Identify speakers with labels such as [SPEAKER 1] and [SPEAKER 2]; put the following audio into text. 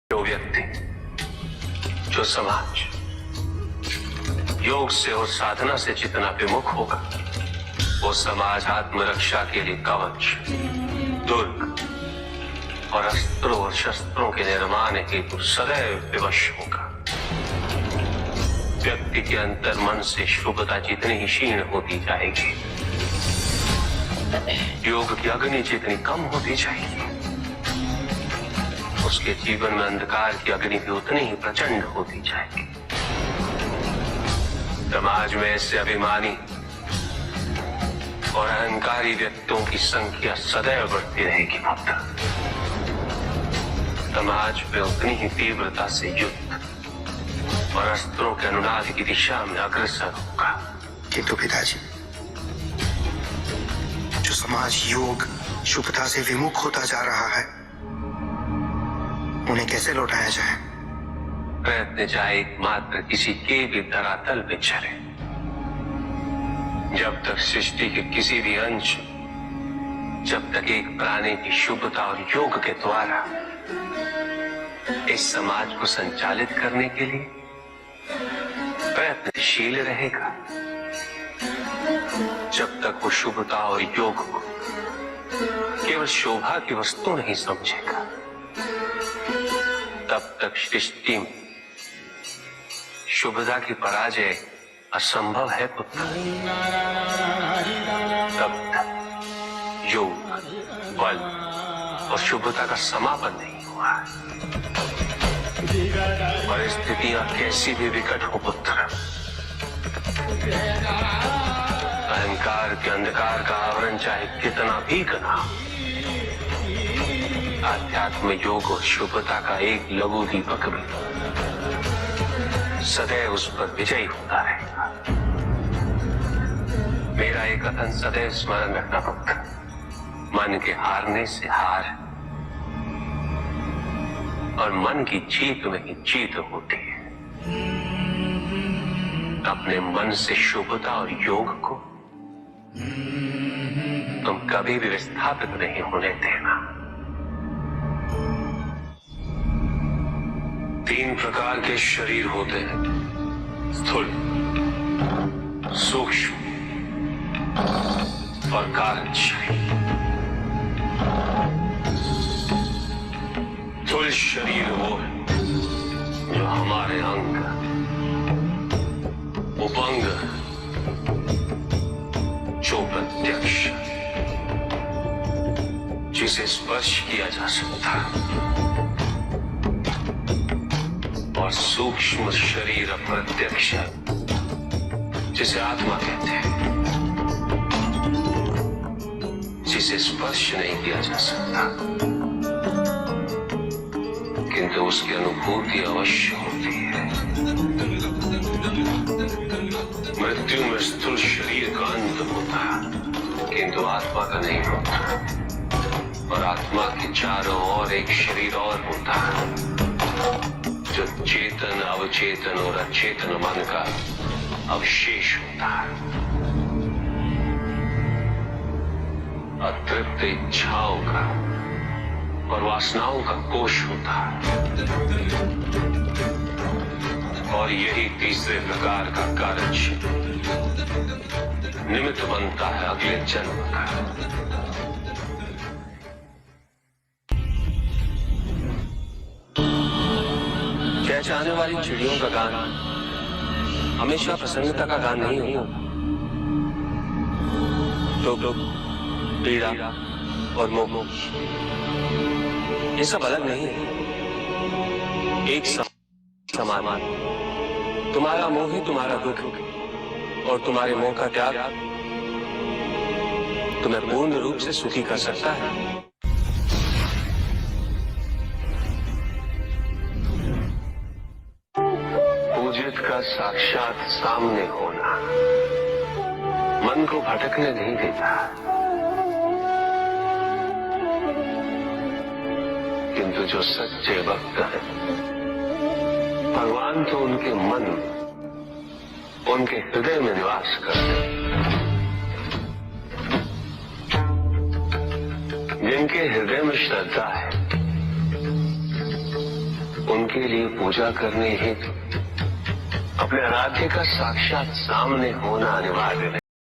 [SPEAKER 1] जो व्यक्ति, जो समाज योग से और साधना से जितना विमुख होगा, वो समाज आत्मरक्षा के लिए कवच, दुर्ग और अस्त्रों और शस्त्रों के निर्माण हेतु सदैव विवश होगा। व्यक्ति के अंतर मन से शुभता जितनी ही क्षीण होती जाएगी, योग की अग्नि जितनी कम होती जाएगी, उसके जीवन में अंधकार की अग्नि भी उतनी ही प्रचंड होती जाएगी। समाज में ऐसे अभिमानी और अहंकारी व्यक्तियों की संख्या सदैव बढ़ती रहेगी। पुत्र, समाज में उतनी ही तीव्रता से युद्ध और अस्त्रों के अनुनाद की दिशा में अग्रसर होगा।
[SPEAKER 2] किंतु पिताजी, जो समाज योग शुभता से विमुख होता जा रहा है, उन्हें कैसे लौटाया जाए?
[SPEAKER 1] प्रयत्न चाहे मात्र किसी के भी धरातल पे चले। जब तक सृष्टि के किसी भी अंश, जब तक एक प्राणी की शुभता और योग के द्वारा इस समाज को संचालित करने के लिए प्रयत्नशील रहेगा, जब तक वो शुभता और योग को केवल शोभा की वस्तु नहीं समझेगा, तब तक सृष्टि में शुभता की पराजय असंभव है। पुत्र, तब तक योग, बल और शुभता का समापन नहीं हुआ। परिस्थितियां कैसी भी विकट हो पुत्र, अहंकार के अंधकार का आवरण चाहे कितना भी घना, आध्यात्म योग और शुभता का एक लघु दीपक भी सदैव उस पर विजयी होता रहेगा। मेरा एक कथन सदैव स्मरण रखना पुत्र, मन के हारने से हार और मन की जीत में ही जीत होती है। अपने मन से शुभता और योग को तुम कभी भी विस्थापित नहीं होने देना। 3 प्रकार के शरीर होते हैं: स्थूल, सूक्ष्म और कारण शरीर। स्थूल शरीर वो है जो हमारे अंग, उपअंग, जो प्रत्यक्ष, जिसे स्पर्श किया जा सकता है, और सूक्ष्म शरीर अप्रत्यक्ष, जिसे आत्मा कहते हैं, जिसे स्पर्श नहीं किया जा सकता, किंतु उसकी अनुभूति अवश्य होती है। मृत्यु में स्थूल शरीर का अंत होता है, किंतु आत्मा का नहीं होता, और आत्मा के चारों ओर एक शरीर और होता है, जो चेतन, अवचेतन और अचेतन मन का अवशेष होता है। अतृप्त इच्छाओं का और वासनाओं का कोश होता है, और यही तीसरे प्रकार का कारण निमित्त बनता है अगले जन्म का। चहचहाने वाली चिड़ियों का गान हमेशा प्रसन्नता का गान नहीं होता। तो पीड़ा और मोह ये सब अलग नहीं है, एक समान। तुम्हारा मोह ही तुम्हारा दुख, और तुम्हारे मोह का त्याग तुम्हें पूर्ण रूप से सुखी कर सकता है। पूजित का साक्षात सामने होना मन को भटकने नहीं देता, किंतु जो सच्चे भक्त हैं, भगवान तो उनके मन, उनके हृदय में निवास करते हैं। जिनके हृदय में श्रद्धा है, उनके लिए पूजा करने हेतु अपने आराध्य का साक्षात सामने होना अनिवार्य है।